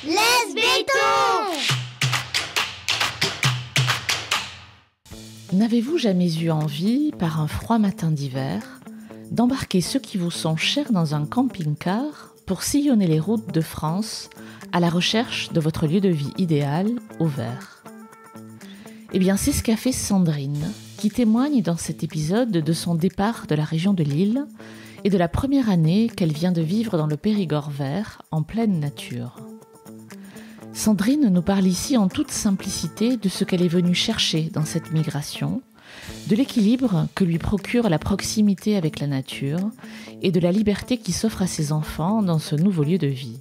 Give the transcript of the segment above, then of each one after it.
Laisse béton! N'avez-vous jamais eu envie, par un froid matin d'hiver, d'embarquer ceux qui vous sont chers dans un camping-car pour sillonner les routes de France à la recherche de votre lieu de vie idéal au vert? Eh bien, c'est ce qu'a fait Sandrine, qui témoigne dans cet épisode de son départ de la région de Lille et de la première année qu'elle vient de vivre dans le Périgord vert, en pleine nature. Sandrine nous parle ici en toute simplicité de ce qu'elle est venue chercher dans cette migration, de l'équilibre que lui procure la proximité avec la nature et de la liberté qui s'offre à ses enfants dans ce nouveau lieu de vie.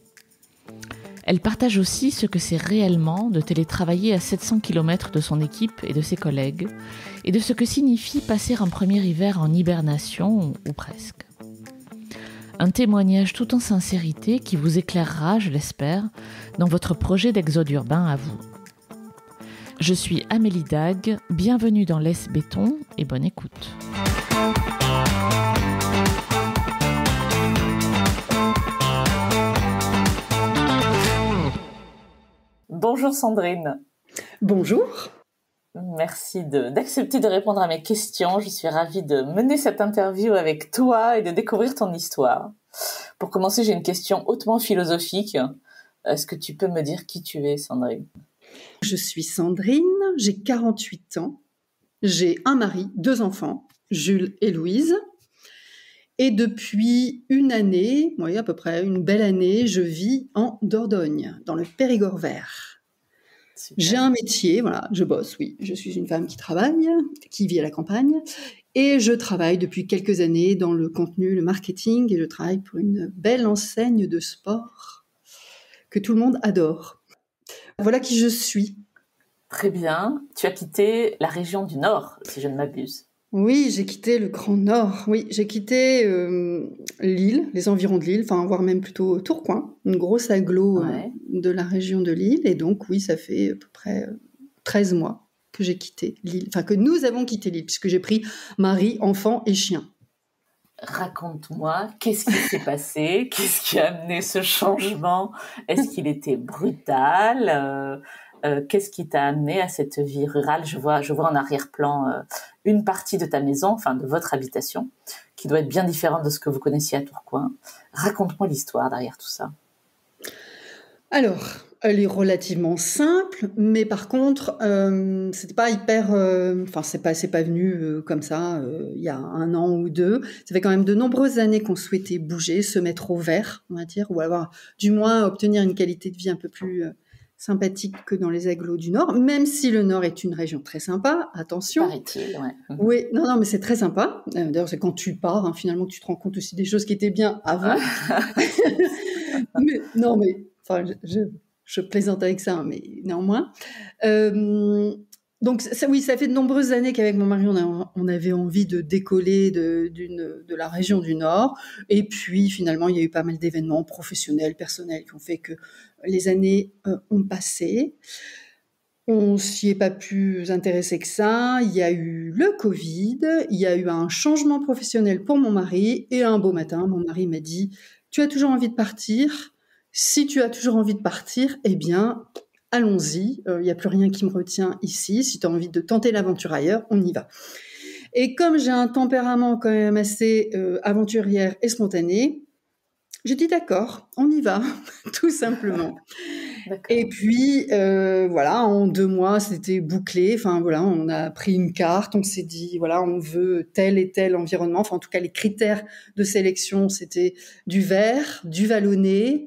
Elle partage aussi ce que c'est réellement de télétravailler à 700 km de son équipe et de ses collègues, et de ce que signifie passer un premier hiver en hibernation, ou presque. Un témoignage tout en sincérité qui vous éclairera, je l'espère, dans votre projet d'exode urbain à vous. Je suis Amélie Dague, bienvenue dans Laisse béton et bonne écoute. Bonjour Sandrine. Bonjour. Merci d'accepter de répondre à mes questions. Je suis ravie de mener cette interview avec toi et de découvrir ton histoire. Pour commencer, j'ai une question hautement philosophique. Est-ce que tu peux me dire qui tu es, Sandrine ? Je suis Sandrine, j'ai 48 ans. J'ai un mari, 2 enfants, Jules et Louise. Et depuis une année, oui, à peu près une belle année, je vis en Dordogne, dans le Périgord vert. Super. J'ai un métier, voilà, je bosse, oui. Je suis une femme qui travaille, qui vit à la campagne. Et je travaille depuis quelques années dans le contenu, le marketing. Et je travaille pour une belle enseigne de sport que tout le monde adore. Voilà qui je suis. Très bien. Tu as quitté la région du Nord, si je ne m'abuse. Oui, j'ai quitté le Grand Nord. Oui, j'ai quitté Lille, les environs de Lille, enfin, voire même plutôt Tourcoing, une grosse agglo de la région de Lille. Et donc, oui, ça fait à peu près 13 mois que j'ai quitté Lille. Enfin, que nous avons quitté Lille, puisque j'ai pris mari, enfant et chien. Raconte-moi, qu'est-ce qui s'est passé ? Qu'est-ce qui a amené ce changement ? Est-ce qu'il était brutal ? Qu'est-ce qui t'a amené à cette vie rurale ? Je vois en arrière-plan une partie de ta maison, enfin de votre habitation, qui doit être bien différente de ce que vous connaissiez à Tourcoing. Raconte-moi l'histoire derrière tout ça. Alors, elle est relativement simple, mais par contre, c'était pas hyper. Enfin, c'est pas venu comme ça il y a 1 an ou 2. Ça fait quand même de nombreuses années qu'on souhaitait bouger, se mettre au vert, on va dire, ou avoir du moins obtenir une qualité de vie un peu plus sympathique que dans les agglos du Nord, même si le Nord est une région très sympa, attention. Paraît-il, ouais. Oui, non, mais c'est très sympa. D'ailleurs, c'est quand tu pars, finalement, tu te rends compte aussi des choses qui étaient bien avant. Enfin, je plaisante avec ça, mais néanmoins. Donc, ça fait de nombreuses années qu'avec mon mari, on avait envie de décoller de la région du Nord. Et puis, finalement, il y a eu pas mal d'événements professionnels, personnels, qui ont fait que les années ont passé. On s'y est pas plus intéressé que ça. Il y a eu le Covid, il y a eu un changement professionnel pour mon mari. Et un beau matin, mon mari m'a dit « Tu as toujours envie de partir ? Si tu as toujours envie de partir, eh bien... allons-y, il n'y a plus rien qui me retient ici. Si tu as envie de tenter l'aventure ailleurs, on y va. » Et comme j'ai un tempérament quand même assez aventurière et spontané, j'ai dit d'accord, on y va, tout simplement. D'accord. Et puis, voilà, en 2 mois, c'était bouclé. Enfin, voilà, on a pris une carte, on s'est dit, voilà, on veut tel et tel environnement. Enfin, en tout cas, les critères de sélection, c'était du vert, du vallonné,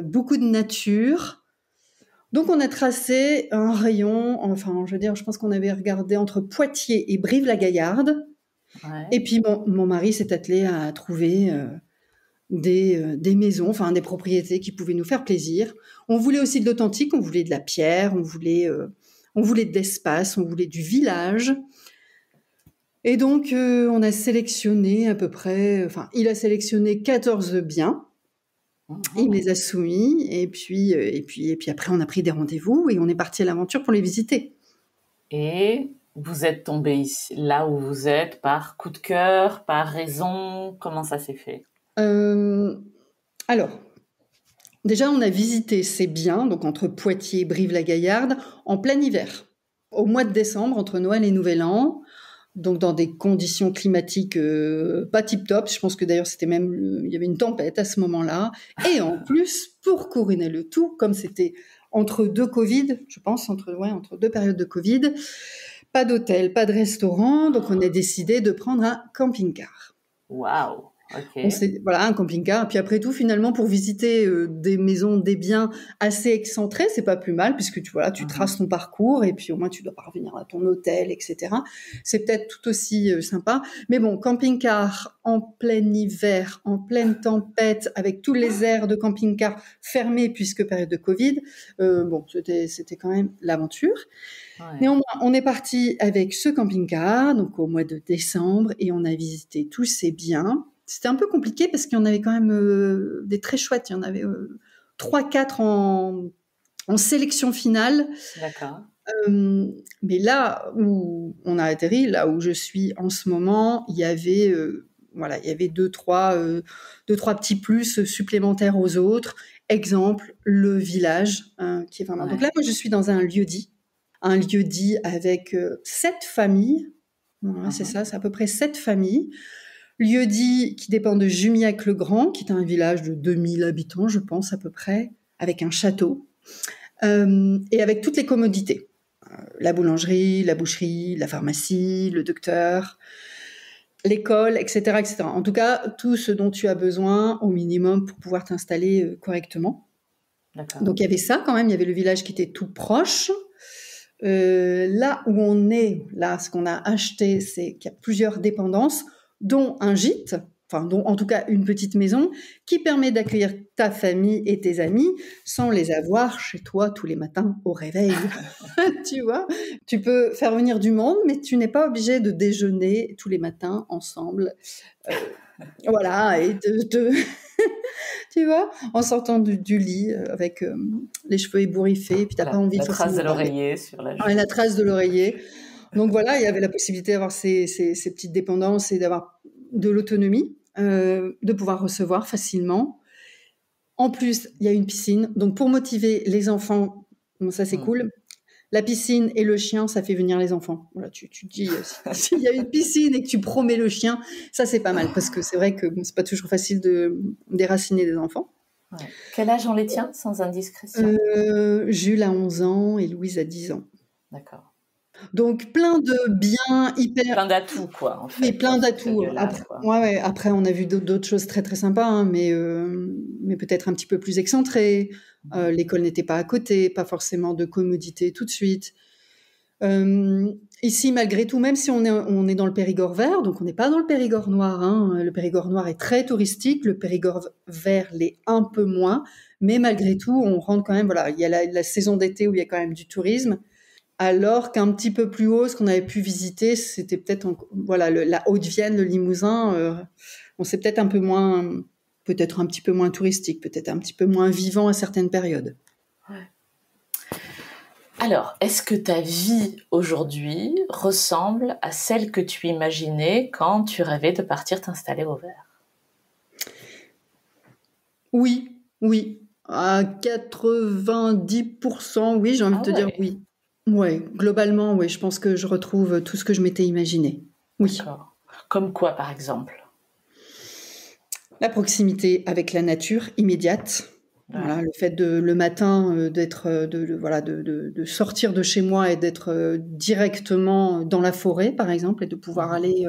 beaucoup de nature. Donc, on a tracé un rayon, enfin, je veux dire, je pense qu'on avait regardé entre Poitiers et Brive-la-Gaillarde. Ouais. Et puis, mon mari s'est attelé à trouver des maisons, enfin, des propriétés qui pouvaient nous faire plaisir. On voulait aussi de l'authentique, on voulait de la pierre, on voulait de l'espace, on voulait du village. Et donc, on a sélectionné à peu près, enfin, il a sélectionné 14 biens. Il me les a soumis et puis après on a pris des rendez-vous et on est parti à l'aventure pour les visiter. Et vous êtes tombé ici, là où vous êtes, par coup de cœur, par raison, comment ça s'est fait ? Alors, Déjà, on a visité ces biens, donc entre Poitiers et Brive-la-Gaillarde, en plein hiver, au mois de décembre, entre Noël et Nouvel An, donc dans des conditions climatiques pas tip-top. Je pense que d'ailleurs, il y avait une tempête à ce moment-là. Et en plus, pour couronner le tout, comme c'était entre deux Covid, je pense, entre deux périodes de Covid, pas d'hôtel, pas de restaurant, donc on a décidé de prendre un camping-car. Waouh! Ok. Voilà, un camping-car. Puis après tout, finalement, pour visiter des maisons, des biens assez excentrés, c'est pas plus mal, puisque tu traces ton parcours et puis au moins tu dois pas revenir à ton hôtel, etc. C'est peut-être tout aussi sympa. Mais bon, camping-car en plein hiver, en pleine tempête, avec tous les aires de camping-car fermés puisque période de Covid, c'était quand même l'aventure. Ouais. Néanmoins, on est parti avec ce camping-car, donc au mois de décembre, et on a visité tous ces biens. C'était un peu compliqué parce qu'il y en avait quand même des très chouettes. Il y en avait 3-4 en sélection finale. D'accord. Mais là où on a atterri, là où je suis en ce moment, il y avait deux, trois petits plus supplémentaires aux autres. Exemple, le village, qui est vraiment. Ouais. Donc là, moi, je suis dans un lieu-dit avec 7 familles. Voilà, c'est ça, c'est à peu près 7 familles. Lieu-dit qui dépend de Jumiac-le-Grand, qui est un village de 2000 habitants, je pense, à peu près, avec un château, et avec toutes les commodités. La boulangerie, la boucherie, la pharmacie, le docteur, l'école, etc., etc. En tout cas, tout ce dont tu as besoin au minimum pour pouvoir t'installer correctement. D'accord. Donc, il y avait ça quand même, il y avait le village qui était tout proche. Là où on est, là, ce qu'on a acheté, c'est qu'il y a plusieurs dépendances, dont un gîte, dont en tout cas une petite maison, qui permet d'accueillir ta famille et tes amis sans les avoir chez toi tous les matins au réveil. Tu vois, tu peux faire venir du monde, mais tu n'es pas obligé de déjeuner tous les matins ensemble. Voilà, et tu vois, en sortant du lit avec les cheveux ébouriffés, et puis t'as pas envie la trace de l'oreiller sur la joue. Ouais, la trace de l'oreiller. Donc voilà, il y avait la possibilité d'avoir ces petites dépendances et d'avoir de l'autonomie, de pouvoir recevoir facilement. En plus, il y a une piscine. Donc pour motiver les enfants, bon, ça c'est cool. La piscine et le chien, ça fait venir les enfants. Voilà, tu te dis, s'il y a une piscine et que tu promets le chien, ça c'est pas mal, parce que c'est vrai que c'est pas toujours facile de déraciner des enfants. Ouais. Quel âge ont les tiens, sans indiscrétion? Jules a 11 ans et Louise a 10 ans. D'accord. Donc plein de biens hyper... Plein d'atouts, quoi, en fait. Oui, plein d'atouts. Après, on a vu d'autres choses très, très sympas, hein, mais peut-être un petit peu plus excentrées. L'école n'était pas à côté, pas forcément de commodité tout de suite. Ici, malgré tout, même si on est dans le Périgord vert, donc on n'est pas dans le Périgord noir. Hein, le Périgord noir est très touristique, le Périgord vert l'est un peu moins, mais malgré tout, on rentre quand même... Voilà, il y a la saison d'été où il y a quand même du tourisme. Alors qu'un petit peu plus haut, ce qu'on avait pu visiter, c'était peut-être la Haute-Vienne, le Limousin. C'est peut-être un peu moins, peut-être un petit peu moins touristique, peut-être un petit peu moins vivant à certaines périodes. Ouais. Alors, est-ce que ta vie aujourd'hui ressemble à celle que tu imaginais quand tu rêvais de partir t'installer au vert? Oui. À 90%, oui, j'ai envie de te dire oui. Oui, globalement, oui, je pense que je retrouve tout ce que je m'étais imaginé. Oui. D'accord. Comme quoi, par exemple? La proximité avec la nature immédiate. Ouais. Voilà, le fait le matin de sortir de chez moi et d'être directement dans la forêt, par exemple, et de pouvoir aller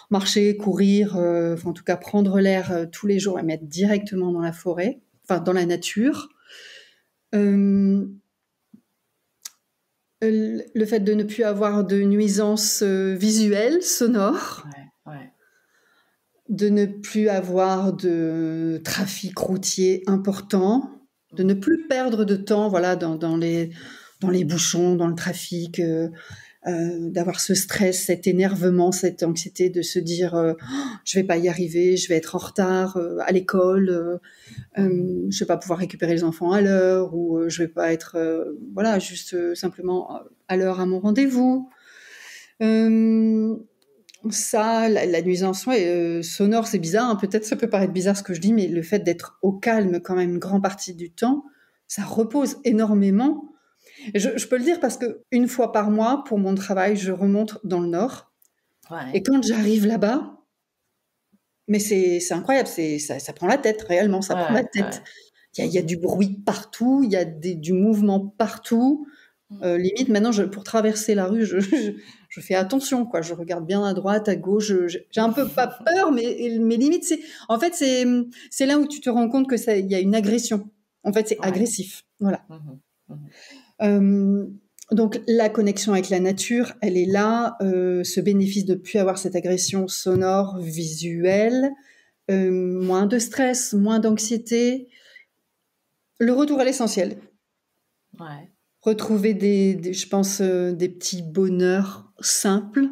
marcher, courir, en tout cas prendre l'air tous les jours et m'être directement dans la forêt, dans la nature. Le fait de ne plus avoir de nuisances visuelles, sonores, de ne plus avoir de trafic routier important, de ne plus perdre de temps dans les bouchons, dans le trafic, d'avoir ce stress, cet énervement, cette anxiété de se dire je vais pas y arriver, je vais être en retard à l'école, je vais pas pouvoir récupérer les enfants à l'heure, ou je vais pas être juste simplement à l'heure à mon rendez-vous. Ça, la nuisance sonore, c'est bizarre, hein. Peut-être ça peut paraître bizarre ce que je dis, mais le fait d'être au calme quand même une grande partie du temps, ça repose énormément. Je peux le dire parce que une fois par mois, pour mon travail, je remonte dans le Nord. Ouais. Et quand j'arrive là-bas, mais c'est incroyable, ça prend la tête, réellement, ça prend la tête. Il y a du bruit partout, il y a du mouvement partout. Limite, maintenant, pour traverser la rue, je fais attention, quoi. Je regarde bien à droite, à gauche. J'ai un peu pas peur, mais limite, c'est là où tu te rends compte que il y a une agression. En fait, c'est agressif. Voilà. Donc, la connexion avec la nature, elle est là. Ce bénéfice de ne plus avoir cette agression sonore, visuelle, moins de stress, moins d'anxiété. Le retour à l'essentiel. Ouais. Retrouver je pense, des petits bonheurs simples.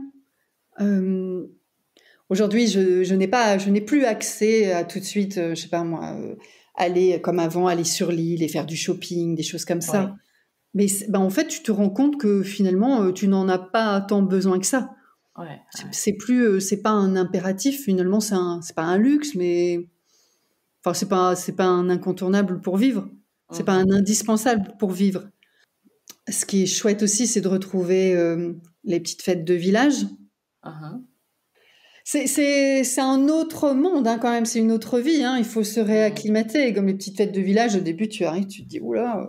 Aujourd'hui, je n'ai plus accès à tout de suite, je sais pas moi, aller comme avant, aller sur l'île et faire du shopping, des choses comme ça. Mais en fait, tu te rends compte que finalement, tu n'en as pas tant besoin que ça. C'est pas un impératif. Finalement, c'est pas un luxe, mais enfin, c'est pas un incontournable pour vivre. C'est pas un indispensable pour vivre. Ce qui est chouette aussi, c'est de retrouver les petites fêtes de village. C'est un autre monde, hein, quand même. C'est une autre vie. Hein. Il faut se réacclimater. Comme les petites fêtes de village, au début, tu arrives, tu te dis, oula,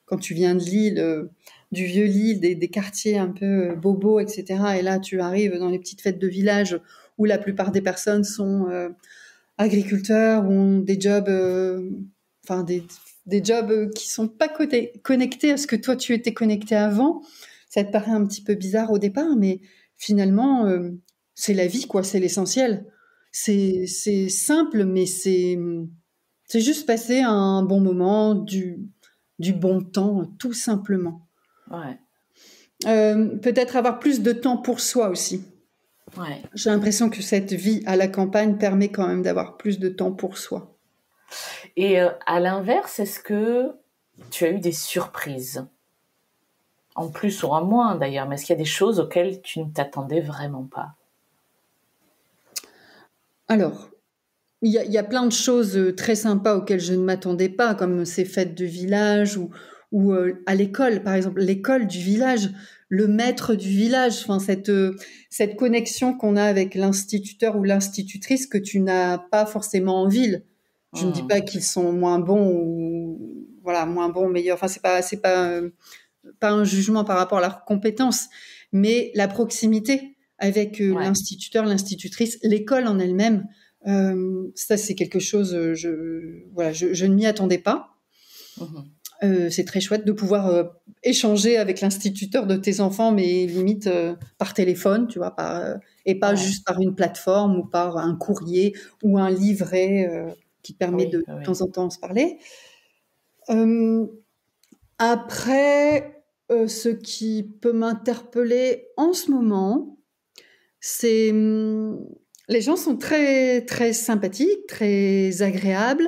quand tu viens de Lille, du vieux Lille, des quartiers un peu bobos, etc. Et là, tu arrives dans les petites fêtes de village où la plupart des personnes sont agriculteurs ou ont des jobs, des jobs qui sont pas connectés à ce que toi tu étais connecté avant. Ça te paraît un petit peu bizarre au départ, mais finalement, c'est la vie, quoi. C'est l'essentiel. C'est simple, mais c'est juste passer un bon moment, du bon temps, tout simplement. Peut-être avoir plus de temps pour soi aussi. J'ai l'impression que cette vie à la campagne permet quand même d'avoir plus de temps pour soi. Et à l'inverse, est-ce que tu as eu des surprises? En plus ou en moins d'ailleurs, mais est-ce qu'il y a des choses auxquelles tu ne t'attendais vraiment pas? Alors, il y a plein de choses très sympas auxquelles je ne m'attendais pas, comme ces fêtes de village ou à l'école, par exemple, l'école du village, le maître du village, enfin cette connexion qu'on a avec l'instituteur ou l'institutrice que tu n'as pas forcément en ville. Je ne dis pas qu'ils sont moins bons ou voilà, moins bons, meilleurs. Enfin, c'est pas un jugement par rapport à leurs compétences, mais la proximité avec l'instituteur, l'institutrice, l'école en elle-même. Ça, c'est quelque chose, je ne m'y attendais pas. C'est très chouette de pouvoir échanger avec l'instituteur de tes enfants, mais limite par téléphone, tu vois, et pas juste par une plateforme ou par un courrier ou un livret qui te permet de temps en temps se parler. Après, ce qui peut m'interpeller en ce moment, c'est les gens sont très, très sympathiques, très agréables,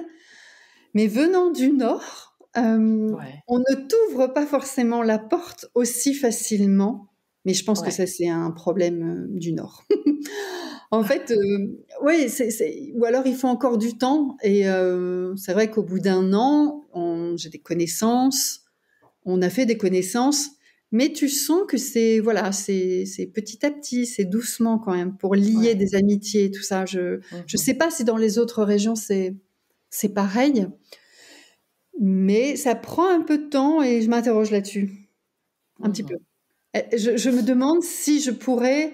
mais venant du Nord, on ne t'ouvre pas forcément la porte aussi facilement, mais je pense que ça, c'est un problème du Nord. En fait, ou alors il faut encore du temps, et c'est vrai qu'au bout d'un an, j'ai des connaissances, on a fait des connaissances, mais tu sens que c'est petit à petit, c'est doucement quand même, pour lier des amitiés, tout ça. Je sais pas si dans les autres régions c'est pareil, mais ça prend un peu de temps et je m'interroge là-dessus, un petit peu. Je me demande si je pourrais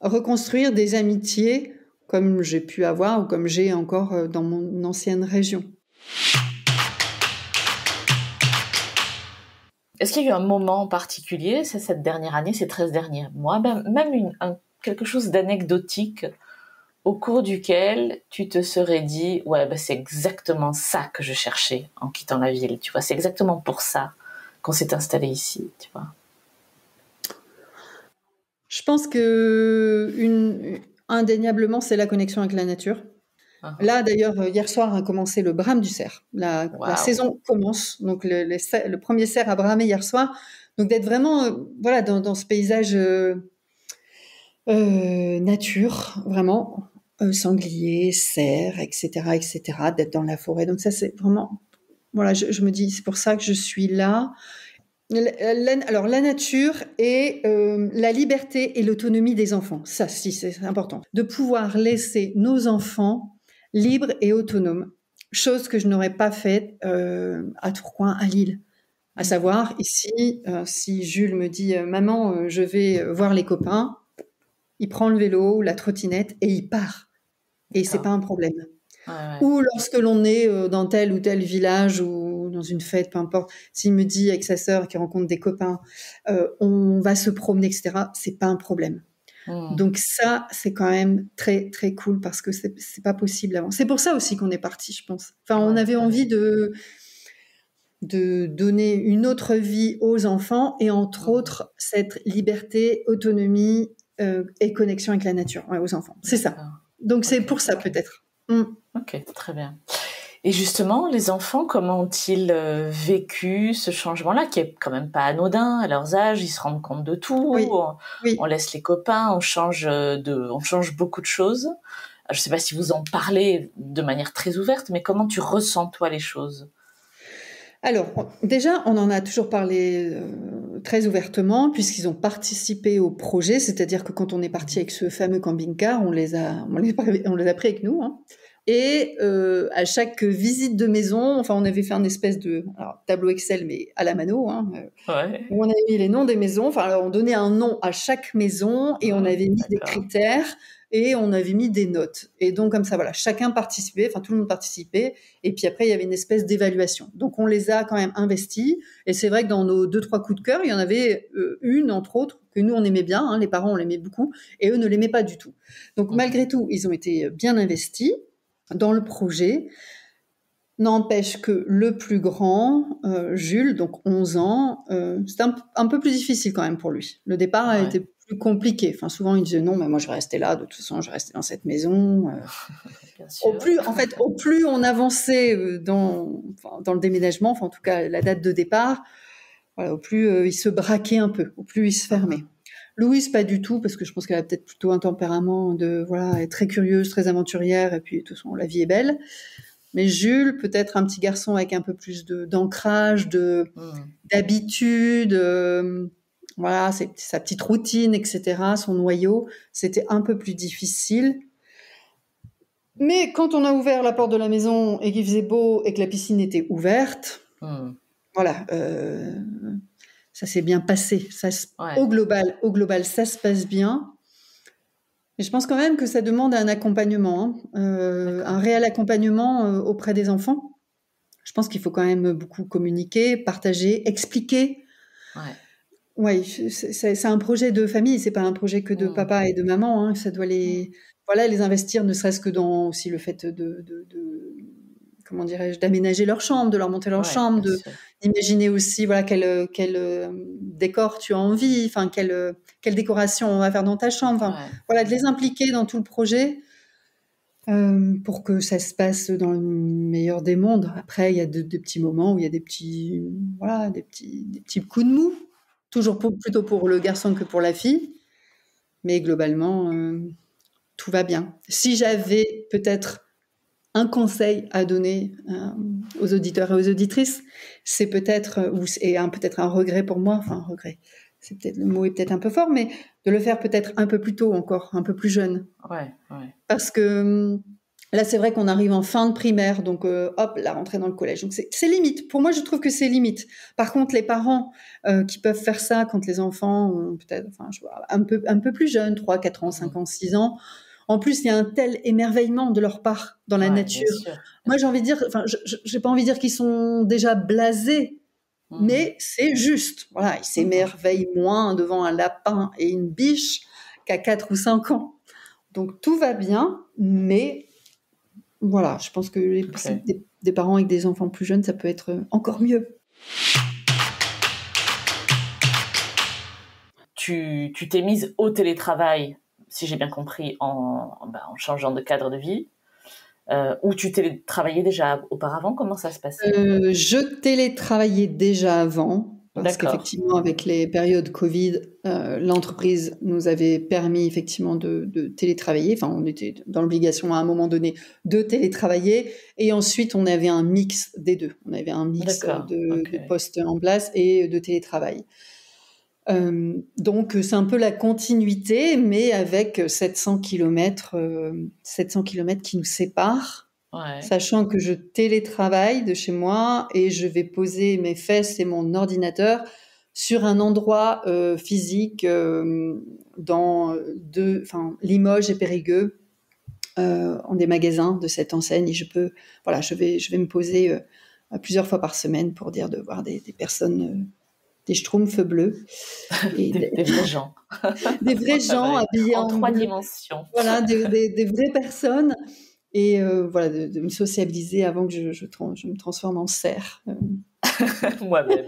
reconstruire des amitiés comme j'ai pu avoir ou comme j'ai encore dans mon ancienne région. Est-ce qu'il y a eu un moment en particulier, c'est cette dernière année, ces 13 derniers mois, même quelque chose d'anecdotique au cours duquel tu te serais dit c'est exactement ça que je cherchais en quittant la ville, tu vois, c'est exactement pour ça qu'on s'est installé ici, tu vois. Je pense que indéniablement c'est la connexion avec la nature. Là, d'ailleurs, hier soir a commencé le brame du cerf. La saison commence, donc le premier cerf a bramé hier soir. Donc d'être vraiment, dans ce paysage Nature, vraiment, sanglier, cerfs, etc., d'être dans la forêt. Donc ça, c'est vraiment, voilà, je me dis, c'est pour ça que je suis là. Alors la nature et la liberté et l'autonomie des enfants, ça, si, c'est important. De pouvoir laisser nos enfants libres et autonomes, chose que je n'aurais pas faite à Tourcoing, à Lille. À savoir, ici, si Jules me dit « Maman, je vais voir les copains », il prend le vélo ou la trottinette et il part. Et c'est pas un problème. Ouais. Ou lorsque l'on est dans tel ou tel village ou dans une fête, peu importe, s'il me dit avec sa sœur qui rencontre des copains, on va se promener, etc., c'est pas un problème. Donc ça, c'est quand même très, très cool parce que c'est pas possible avant. C'est pour ça aussi qu'on est parti, je pense. Enfin, on avait envie de donner une autre vie aux enfants et entre autres cette liberté, autonomie et connexion avec la nature aux enfants. C'est ça. Donc c'est pour ça peut-être. Ok, très bien. Et justement, les enfants, comment ont-ils vécu ce changement-là qui est quand même pas anodin à leurs âges? Ils se rendent compte de tout. Oui. On laisse les copains, on change beaucoup de choses. Je sais pas si vous en parlez de manière très ouverte, mais comment tu ressens toi les choses? Alors, déjà, on en a toujours parlé très ouvertement, puisqu'ils ont participé au projet, c'est-à-dire que quand on est parti avec ce fameux camping-car, on les a pris avec nous. Hein. Et à chaque visite de maison, enfin, on avait fait un espèce de tableau Excel, mais à la mano, hein, où on avait mis les noms des maisons. Enfin, alors, on donnait un nom à chaque maison et on avait mis des critères. Et on avait mis des notes. Et donc, comme ça, voilà, chacun participait, enfin, tout le monde participait. Et puis après, il y avait une espèce d'évaluation. Donc, on les a quand même investis. Et c'est vrai que dans nos 2-3 coups de cœur, il y en avait une, entre autres, que nous, on aimait bien. Hein, les parents, on l'aimait beaucoup. Et eux ne l'aimaient pas du tout. Donc, malgré tout, ils ont été bien investis dans le projet. N'empêche que le plus grand, Jules, donc 11 ans, c'était un peu plus difficile quand même pour lui. Le départ a été plus compliqué. Enfin, souvent, il disait non, mais moi, je vais rester là. De toute façon, je vais rester dans cette maison. Au plus on avançait dans le déménagement, enfin, en tout cas, la date de départ, voilà, au plus il se braquait un peu, au plus il se fermait. Louise, pas du tout, parce que je pense qu'elle a peut-être plutôt un tempérament de, voilà, être très curieuse, très aventurière, et puis, de toute façon, la vie est belle. Mais Jules, peut-être un petit garçon avec un peu plus d'ancrage, d'habitude, voilà, sa petite routine, etc., son noyau, c'était un peu plus difficile. Mais quand on a ouvert la porte de la maison et qu'il faisait beau et que la piscine était ouverte, voilà, ça s'est bien passé. Au global, ça se passe bien. Mais je pense quand même que ça demande un accompagnement, un réel accompagnement auprès des enfants. Je pense qu'il faut quand même beaucoup communiquer, partager, expliquer. Ouais, c'est un projet de famille, c'est pas un projet que de papa et de maman. Hein. Ça doit les investir, ne serait-ce que dans aussi le fait de comment dirais-je, d'aménager leur chambre, de leur monter leur chambre, d'imaginer aussi voilà quel décor tu as envie, enfin quelle décoration on va faire dans ta chambre, enfin, voilà, de les impliquer dans tout le projet pour que ça se passe dans le meilleur des mondes. Après, il y a des petits moments où il y a des petits coups de mou, toujours plutôt pour le garçon que pour la fille, mais globalement tout va bien. Si j'avais peut-être un conseil à donner aux auditeurs et aux auditrices, c'est peut-être peut-être un regret pour moi, enfin un regret, c'est peut-être, le mot est peut-être un peu fort, mais de le faire peut-être un peu plus tôt encore, un peu plus jeune. Parce que là, c'est vrai qu'on arrive en fin de primaire, donc hop, la rentrée dans le collège. Donc c'est limite. Pour moi, je trouve que c'est limite. Par contre, les parents qui peuvent faire ça quand les enfants ont peut-être, enfin, je vois, un peu plus jeunes, 3, 4 ans, 5 ans, 6 ans. En plus, il y a un tel émerveillement de leur part dans la nature. Moi, j'ai envie de dire, enfin, j'ai pas envie de dire qu'ils sont déjà blasés, mais c'est juste. Voilà, ils s'émerveillent moins devant un lapin et une biche qu'à 4 ou 5 ans. Donc, tout va bien, mais voilà, je pense que des parents avec des enfants plus jeunes, ça peut être encore mieux. Tu t'es mise au télétravail, si j'ai bien compris, en changeant de cadre de vie, ou tu télétravaillais déjà auparavant? Comment ça se passait? Je télétravaillais déjà avant. Parce D'accord. qu'effectivement, avec les périodes Covid, l'entreprise nous avait permis effectivement de télétravailler. Enfin, on était dans l'obligation à un moment donné de télétravailler. Et ensuite, on avait un mix des deux. On avait un mix D'accord. Ok. de postes en place et de télétravail. Donc, c'est un peu la continuité, mais avec 700 km qui nous séparent. Ouais. Sachant que je télétravaille de chez moi et je vais poser mes fesses et mon ordinateur sur un endroit physique dans Limoges et Périgueux, en des magasins de cette enseigne. Et je vais me poser plusieurs fois par semaine pour dire de voir des personnes, des schtroumpfs bleus. Et Des vrais gens. des vrais gens habillés en en 3 bleu. dimensions. Voilà, des vraies personnes. Et voilà, de me sociabiliser avant que je me transforme en cerf. Moi-même.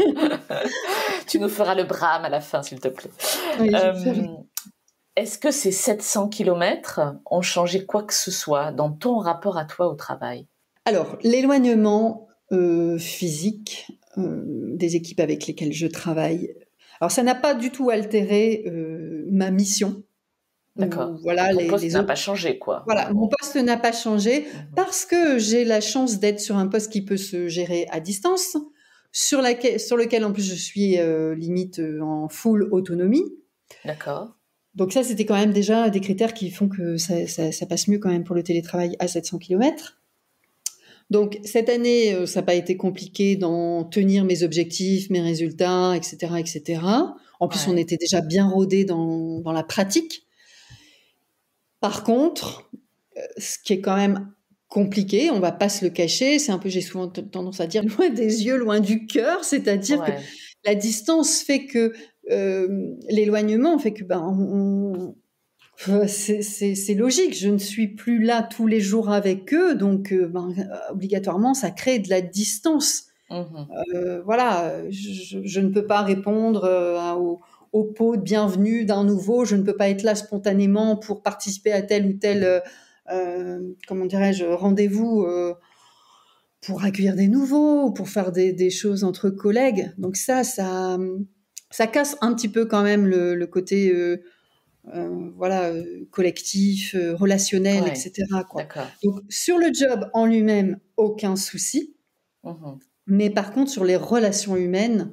Tu nous feras le brame à la fin, s'il te plaît. Oui, je vais Est-ce que ces 700 kilomètres ont changé quoi que ce soit dans ton rapport à toi au travail? Alors, l'éloignement physique des équipes avec lesquelles je travaille, alors ça n'a pas du tout altéré ma mission. D'accord. Voilà, Ton poste n'a pas changé, quoi. Voilà, mon poste n'a pas changé parce que j'ai la chance d'être sur un poste qui peut se gérer à distance, sur lequel en plus je suis limite en full autonomie. D'accord. Donc ça, c'était quand même déjà des critères qui font que ça passe mieux quand même pour le télétravail à 700 km. Donc cette année, ça n'a pas été compliqué d'en tenir mes objectifs, mes résultats, etc., etc. En plus, on était déjà bien rodés dans la pratique. Par contre, ce qui est quand même compliqué, on va pas se le cacher, c'est un peu, j'ai souvent tendance à dire, loin des yeux, loin du cœur, c'est-à-dire que la distance fait que l'éloignement fait que c'est logique, je ne suis plus là tous les jours avec eux, donc obligatoirement ça crée de la distance. Voilà, je ne peux pas répondre au pot de bienvenue d'un nouveau, je ne peux pas être là spontanément pour participer à tel ou tel comment dirais-je, rendez-vous pour accueillir des nouveaux ou pour faire des choses entre collègues. Donc ça casse un petit peu quand même le côté collectif, relationnel, etc. quoi. Donc sur le job en lui-même, aucun souci. Mais par contre sur les relations humaines,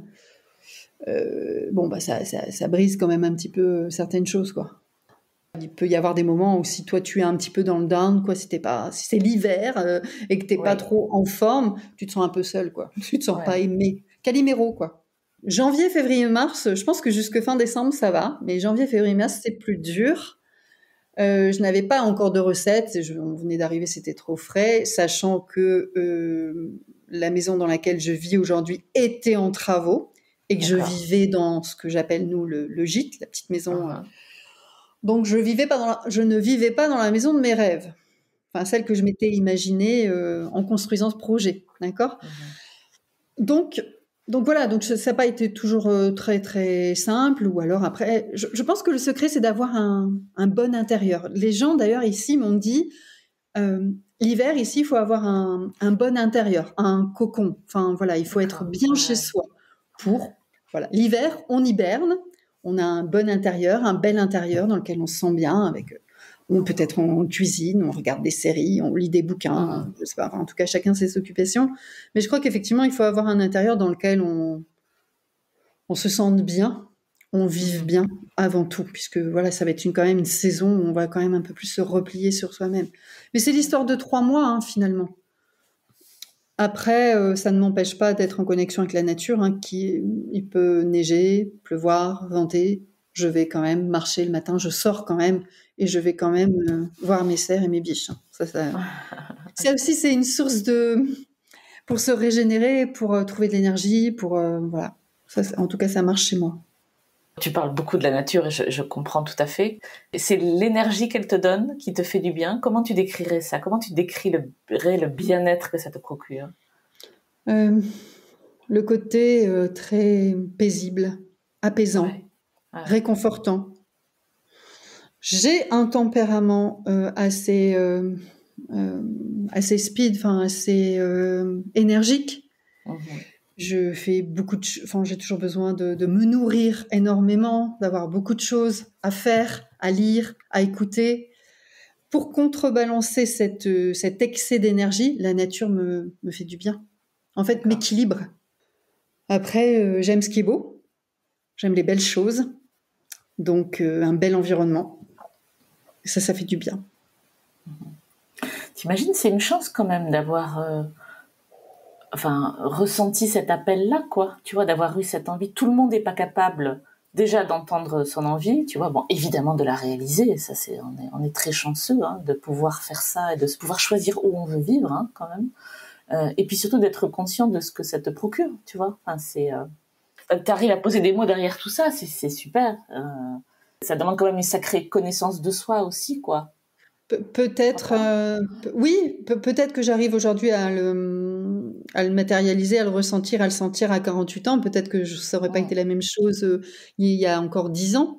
ça brise quand même un petit peu certaines choses, quoi. Il peut y avoir des moments où si toi tu es un petit peu dans le down, quoi, si c'est l'hiver et que t'es pas trop en forme, tu te sens un peu seul, quoi. Tu te sens pas aimé. Calimero, quoi. Janvier, février, mars, je pense que jusque fin décembre ça va, mais janvier, février, mars c'est plus dur. Je n'avais pas encore de recettes, on venait d'arriver, c'était trop frais, sachant que la maison dans laquelle je vis aujourd'hui était en travaux et que je vivais dans ce que j'appelle nous le gîte, la petite maison. Donc je ne vivais pas dans la maison de mes rêves, enfin celle que je m'étais imaginée en construisant ce projet, d'accord ? Donc voilà, donc ça n'a pas été toujours très très simple, ou alors après, je pense que le secret c'est d'avoir un bon intérieur. Les gens d'ailleurs ici m'ont dit, l'hiver ici il faut avoir un bon intérieur, un cocon. Enfin voilà, il faut être bien chez soi voilà. L'hiver on hiberne. On a un bon intérieur, un bel intérieur dans lequel on se sent bien. Peut-être on cuisine, on regarde des séries, on lit des bouquins. Je sais pas, en tout cas, chacun ses occupations. Mais je crois qu'effectivement, il faut avoir un intérieur dans lequel on se sente bien, on vive bien avant tout, puisque voilà, ça va être quand même une saison où on va quand même un peu plus se replier sur soi-même. Mais c'est l'histoire de 3 mois, finalement. Après, ça ne m'empêche pas d'être en connexion avec la nature. Il peut neiger, pleuvoir, venter. Je vais quand même marcher le matin. Je sors quand même et je vais quand même voir mes cerfs et mes biches. Ça aussi, c'est une source pour se régénérer, pour trouver de l'énergie, voilà. Ça, en tout cas, ça marche chez moi. Tu parles beaucoup de la nature et je comprends tout à fait. C'est l'énergie qu'elle te donne qui te fait du bien. Comment tu décrirais ça ? Comment tu décrirais le bien-être que ça te procure ? Le côté très paisible, apaisant, réconfortant. J'ai un tempérament assez speed, enfin assez énergique. Je fais j'ai toujours besoin de me nourrir énormément, d'avoir beaucoup de choses à faire, à lire, à écouter. Pour contrebalancer cet excès d'énergie, la nature me fait du bien. En fait, m'équilibre. Après, j'aime ce qui est beau. J'aime les belles choses. Donc, un bel environnement. Ça fait du bien. T'imagines, c'est une chance quand même d'avoir ressenti cet appel-là, quoi. Tu vois, d'avoir eu cette envie. Tout le monde n'est pas capable déjà d'entendre son envie, tu vois. Bon, évidemment de la réaliser. Ça, on est très chanceux de pouvoir faire ça et de pouvoir choisir où on veut vivre, quand même. Et puis surtout d'être conscient de ce que ça te procure, tu vois. T'arrives à poser des mots derrière tout ça, c'est super. Ça demande quand même une sacrée connaissance de soi aussi, quoi. Peut-être, oui, peut-être que j'arrive aujourd'hui à le matérialiser, à le ressentir, à le sentir à 48 ans. Peut-être que ça aurait pas été la même chose il y a encore 10 ans.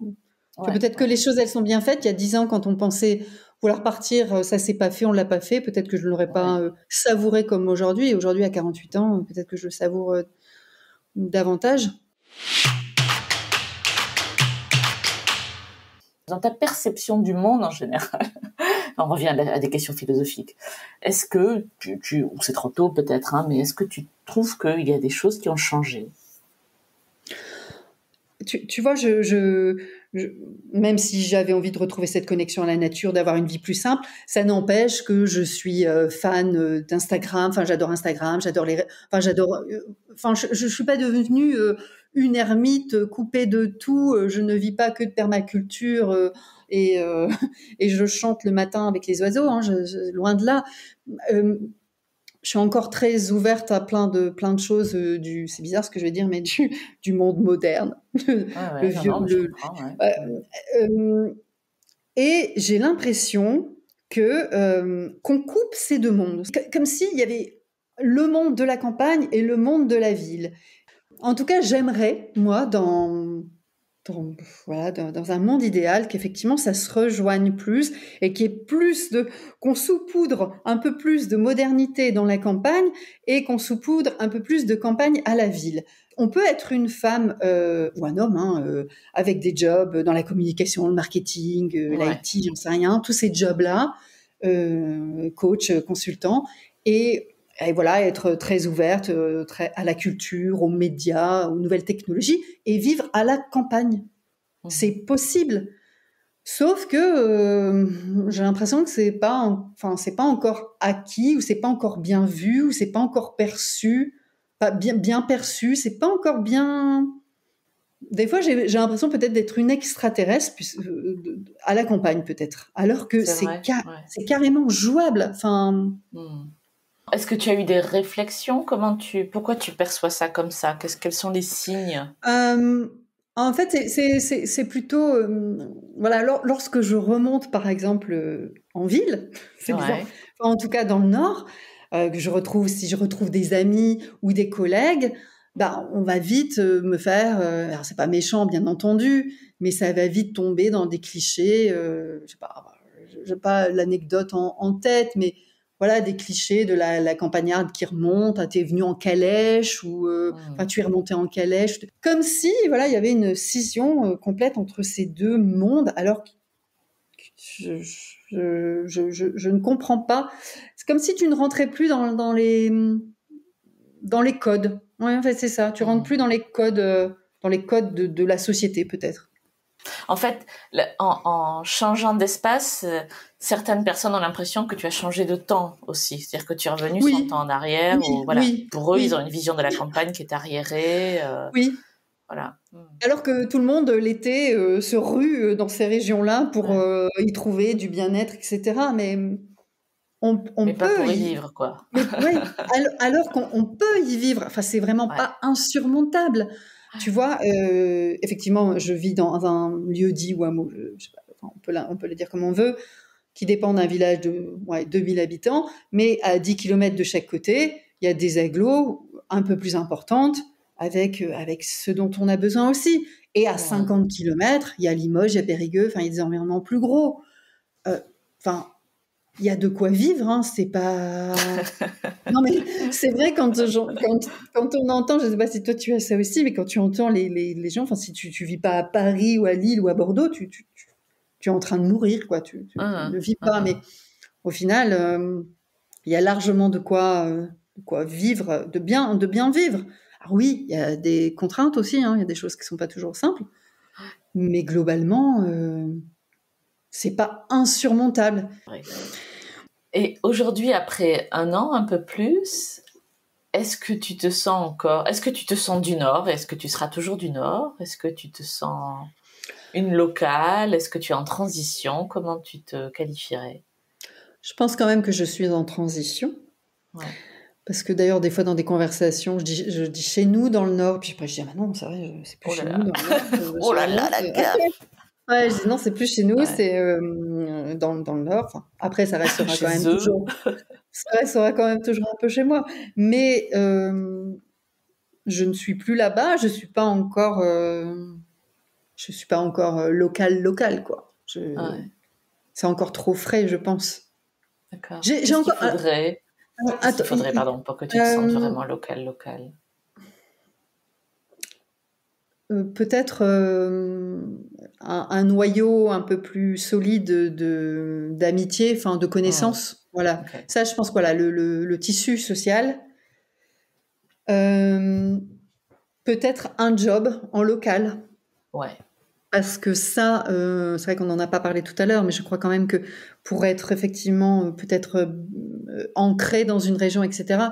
Peut-être que les choses, elles sont bien faites. Il y a 10 ans, quand on pensait vouloir partir, ça s'est pas fait, on l'a pas fait. Peut-être que je ne l'aurais pas savouré comme aujourd'hui. Et aujourd'hui, à 48 ans, peut-être que je le savoure davantage. Dans ta perception du monde en général, on revient à des questions philosophiques. Est-ce que ou c'est trop tôt peut-être, mais est-ce que tu trouves qu'il y a des choses qui ont changé ? Tu vois, même si j'avais envie de retrouver cette connexion à la nature, d'avoir une vie plus simple, ça n'empêche que je suis fan d'Instagram. Enfin, j'adore Instagram, je suis pas devenue une ermite coupée de tout. Je ne vis pas que de permaculture et je chante le matin avec les oiseaux. Loin de là. Je suis encore très ouverte à plein de choses c'est bizarre ce que je vais dire, mais du monde moderne. Et j'ai l'impression qu'on coupe ces deux mondes, comme s'il y avait le monde de la campagne et le monde de la ville. En tout cas, j'aimerais, moi, dans un monde idéal, qu'effectivement ça se rejoigne plus et qu'il y ait qu'on saupoudre un peu plus de modernité dans la campagne et qu'on saupoudre un peu plus de campagne à la ville. On peut être une femme ou un homme avec des jobs dans la communication, le marketing, l'IT, j'en sais rien, tous ces jobs-là, coach, consultant, et voilà, être très ouverte à la culture, aux médias, aux nouvelles technologies, et vivre à la campagne. C'est possible. Sauf que j'ai l'impression que c'est pas encore acquis, ou c'est pas encore bien vu, ou c'est pas encore perçu, pas bien perçu, c'est pas encore bien. Des fois, j'ai l'impression peut-être d'être une extraterrestre à la campagne, peut-être, alors que c'est carrément jouable. Est-ce que tu as eu des réflexions ? Pourquoi tu perçois ça comme ça ? Quels sont les signes ? En fait, c'est plutôt lorsque je remonte, par exemple, en ville, c'est bizarre. En tout cas dans le Nord, si je retrouve des amis ou des collègues, on va vite me faire. Alors c'est pas méchant, bien entendu, mais ça va vite tomber dans des clichés. J'ai pas l'anecdote en tête, mais voilà, des clichés de la campagnarde qui remonte, t'es venu en calèche, ou tu es remonté en calèche. Comme si, il y avait une scission complète entre ces deux mondes, alors que je ne comprends pas. C'est comme si tu ne rentrais plus dans les codes. Ouais, en fait, c'est ça. Tu rentres plus dans les codes de la société, peut-être. En fait, en changeant d'espace, certaines personnes ont l'impression que tu as changé de temps aussi. C'est-à-dire que tu es revenu 100 ans en arrière. Pour eux, ils ont une vision de la campagne qui est arriérée. Oui. Voilà. Alors que tout le monde, l'été, se rue dans ces régions-là pour y trouver du bien-être, etc. Mais on mais peut pas pour y vivre, quoi. Alors qu'on peut y vivre. Enfin, c'est vraiment pas insurmontable. Tu vois, effectivement, je vis dans un lieu dit ou hameau, je sais pas, on peut le dire comme on veut, qui dépend d'un village de 2000 habitants, mais à 10 km de chaque côté, il y a des agglos un peu plus importantes avec ce dont on a besoin aussi. Et à 50 km, il y a Limoges, il y a Périgueux, il y a des environnements plus gros. il y a de quoi vivre, hein, c'est pas... Non, mais c'est vrai, quand on entend, je ne sais pas si toi tu as ça aussi, mais quand tu entends les gens, enfin, si tu vis pas à Paris ou à Lille ou à Bordeaux, tu es en train de mourir, quoi. Tu ne vis pas, mais au final, il y a largement de quoi vivre, de bien vivre. Alors oui, il y a des contraintes aussi, hein, il y a des choses qui sont pas toujours simples, mais globalement, c'est pas insurmontable. Oui. Et aujourd'hui, après 1 an, un peu plus, est-ce que tu te sens du Nord? Est-ce que tu seras toujours du Nord? Est-ce que tu te sens une locale? Est-ce que tu es en transition? Comment tu te qualifierais? Je pense quand même que je suis en transition. Ouais. Parce que d'ailleurs, des fois, dans des conversations, je dis chez nous dans le Nord, puis après, je dis, ah non, c'est vrai, c'est plus chez nous dans le Nord. Oh là là, la gaffe! Ouais, je dis non, c'est plus chez nous, Ouais. c'est dans le Nord. Enfin, après, ça restera Chez quand même eux. toujours. Ça restera quand même toujours un peu chez moi. Mais je ne suis plus là-bas. Je suis pas encore. Je suis pas encore local, quoi. Ouais. C'est encore trop frais, je pense. D'accord. J'ai Qu'est-ce encore. qu'il faudrait? Qu'est-ce qu'il faudrait, pardon, pour que tu te sentes vraiment local? Peut-être un noyau un peu plus solide d'amitié, enfin de connaissances. Voilà. Okay. Ça, je pense, voilà, le tissu social. Peut-être un job en local. Ouais. Parce que ça, c'est vrai qu'on n'en a pas parlé tout à l'heure, mais je crois quand même que pour être effectivement peut-être ancré dans une région, etc.,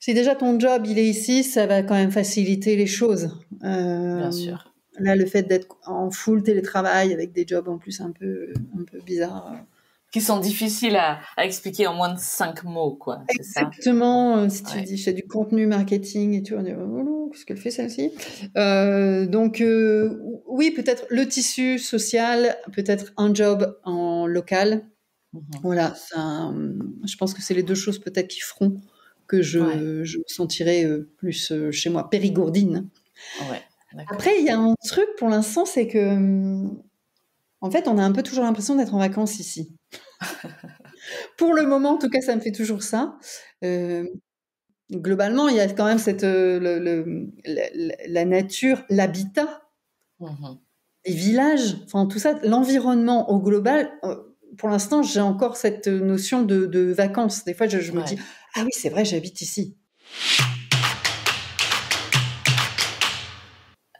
si déjà ton job il est ici, ça va quand même faciliter les choses. Bien sûr. Là, le fait d'être en full télétravail avec des jobs en plus un peu bizarres. Qui sont difficiles à expliquer en moins de 5 mots, quoi. C'est exactement. Ça? Si tu dis, je fais du contenu marketing et tout, on dit, oh, qu'est-ce qu'elle fait celle-ci? Donc, oui, peut-être le tissu social, peut-être un job en local. Voilà, ça, je pense que c'est les deux choses peut-être qui feront que je me sentirai plus chez moi, périgourdine. Ouais, après, il y a un truc pour l'instant, c'est que, en fait, on a un peu toujours l'impression d'être en vacances ici. Pour le moment, en tout cas, ça me fait toujours ça. Globalement, il y a quand même cette, la nature, l'habitat, les villages, enfin tout ça, l'environnement au global. Pour l'instant, j'ai encore cette notion de vacances. Des fois, je me dis, ah oui, c'est vrai, j'habite ici.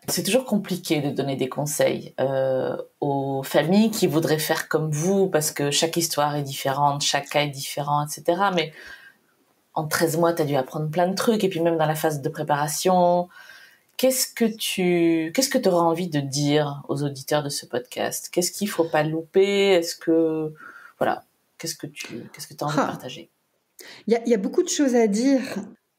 C'est toujours compliqué de donner des conseils aux familles qui voudraient faire comme vous, parce que chaque histoire est différente, chaque cas est différent, etc. Mais en 13 mois, tu as dû apprendre plein de trucs, et puis même dans la phase de préparation, qu'est-ce que tu auras envie de dire aux auditeurs de ce podcast? Qu'est-ce qu'il ne faut pas louper? Voilà, qu'est-ce que tu as envie de partager? Il y a beaucoup de choses à dire.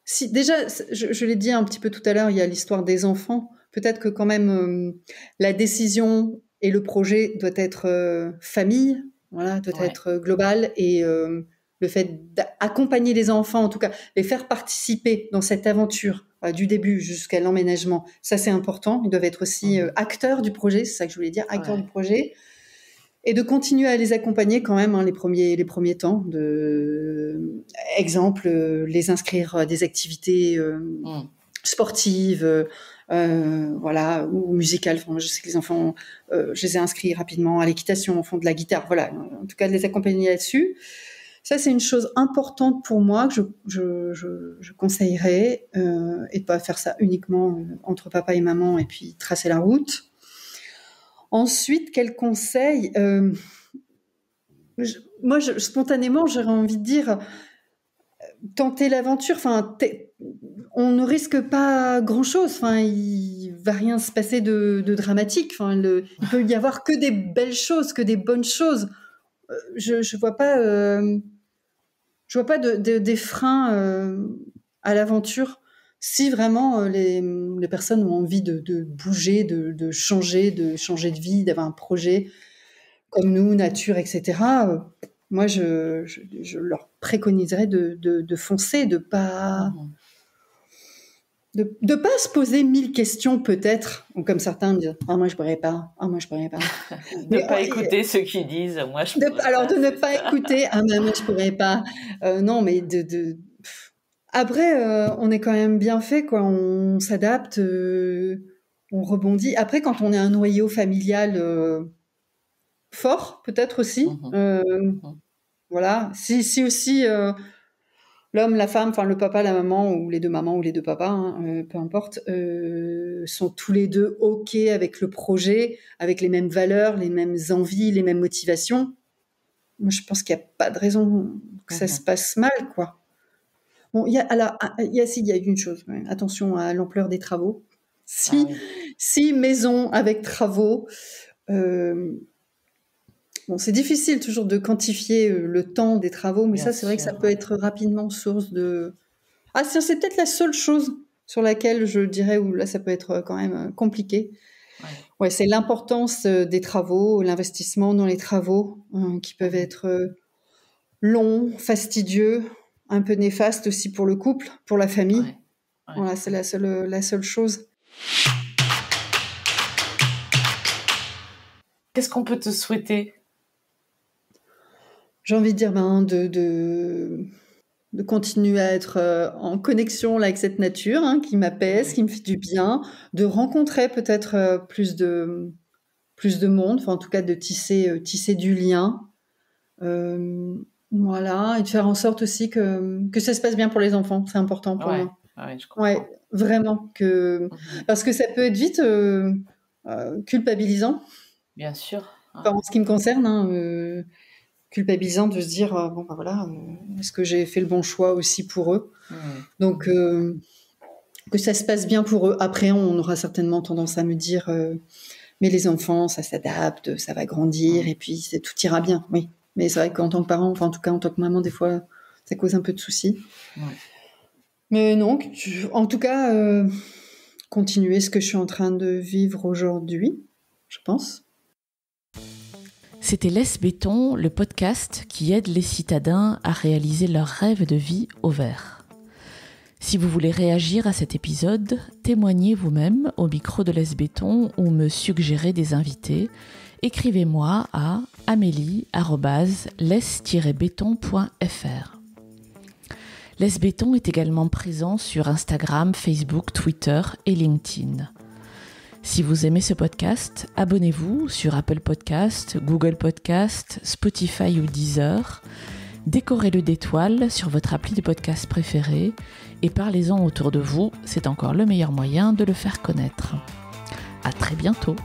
Si, déjà, je l'ai dit un petit peu tout à l'heure, il y a l'histoire des enfants. Peut-être que quand même, la décision et le projet doit être famille, voilà, doit être global, et le fait d'accompagner les enfants, en tout cas, les faire participer dans cette aventure du début jusqu'à l'emménagement, ça c'est important. Ils doivent être aussi acteurs du projet, c'est ça que je voulais dire, acteurs du projet. Et de continuer à les accompagner quand même les premiers temps. Exemple, les inscrire à des activités sportives, voilà, ou musicales. Enfin, je sais que les enfants, je les ai inscrits rapidement à l'équitation, font de la guitare. Voilà, en tout cas, de les accompagner là-dessus. Ça, c'est une chose importante pour moi que je conseillerais, et de pas faire ça uniquement entre papa et maman et puis tracer la route. Ensuite, quel conseil moi, spontanément, j'aurais envie de dire tenter l'aventure. Enfin, on ne risque pas grand-chose. Enfin, il va rien se passer de dramatique. Enfin, il peut y avoir que des belles choses, que des bonnes choses. Je vois pas des freins à l'aventure. Si vraiment les personnes ont envie de bouger, de changer de vie, d'avoir un projet comme nous, nature, etc., moi, je leur préconiserais de foncer, de pas de pas se poser 1000 questions peut-être, ou comme certains me disent « Ah, moi je pourrais pas, ah, moi je pourrais pas ». De pas écouter ceux qui disent « Moi je pourrais pas ». Alors de ne pas écouter « Ah, mais moi je pourrais pas ». Non, mais après, on est quand même bien fait, quoi. On s'adapte, on rebondit. Après, quand on est un noyau familial fort, peut-être aussi. Voilà. Si aussi l'homme, la femme, enfin le papa, la maman, ou les deux mamans ou les deux papas, hein, peu importe, sont tous les deux OK avec le projet, avec les mêmes valeurs, les mêmes envies, les mêmes motivations. Moi, je pense qu'il n'y a pas de raison que ça se passe mal, quoi. Bon, il y a une chose. Ouais. Attention à l'ampleur des travaux. Si maison avec travaux, bon, c'est difficile toujours de quantifier le temps des travaux, mais bien ça, c'est vrai que ça peut être rapidement source de. Ah, c'est peut-être la seule chose sur laquelle je dirais où là, ça peut être quand même compliqué. Ouais, c'est l'importance des travaux, l'investissement dans les travaux qui peuvent être longs, fastidieux, un peu néfastes aussi pour le couple, pour la famille. Voilà, c'est la seule chose. Qu'est-ce qu'on peut te souhaiter ? J'ai envie de dire de continuer à être en connexion là, avec cette nature qui m'apaise, qui me fait du bien, de rencontrer peut-être plus de monde, enfin en tout cas de tisser du lien. Voilà, et de faire en sorte aussi que ça se passe bien pour les enfants, c'est important pour moi. Ouais, je comprends. Ouais, vraiment parce que ça peut être vite culpabilisant. Bien sûr. Enfin, en ce qui me concerne, culpabilisant de se dire voilà, est-ce que j'ai fait le bon choix aussi pour eux. Donc que ça se passe bien pour eux. Après, on aura certainement tendance à me dire mais les enfants, ça s'adapte, ça va grandir et puis tout ira bien. Oui. Mais c'est vrai qu'en tant que parent, enfin en tout cas en tant que maman, des fois, ça cause un peu de soucis. Mais non, en tout cas, continuer ce que je suis en train de vivre aujourd'hui, je pense. C'était Laisse Béton, le podcast qui aide les citadins à réaliser leurs rêves de vie au vert. Si vous voulez réagir à cet épisode, témoignez vous-même au micro de Laisse Béton ou me suggérer des invités. Écrivez-moi à amélie@laisse-béton.fr. Laisse Béton est également présent sur Instagram, Facebook, Twitter et LinkedIn. Si vous aimez ce podcast, abonnez-vous sur Apple Podcast, Google Podcast, Spotify ou Deezer. Décorez-le d'étoiles sur votre appli de podcast préféré et parlez-en autour de vous, c'est encore le meilleur moyen de le faire connaître. À très bientôt.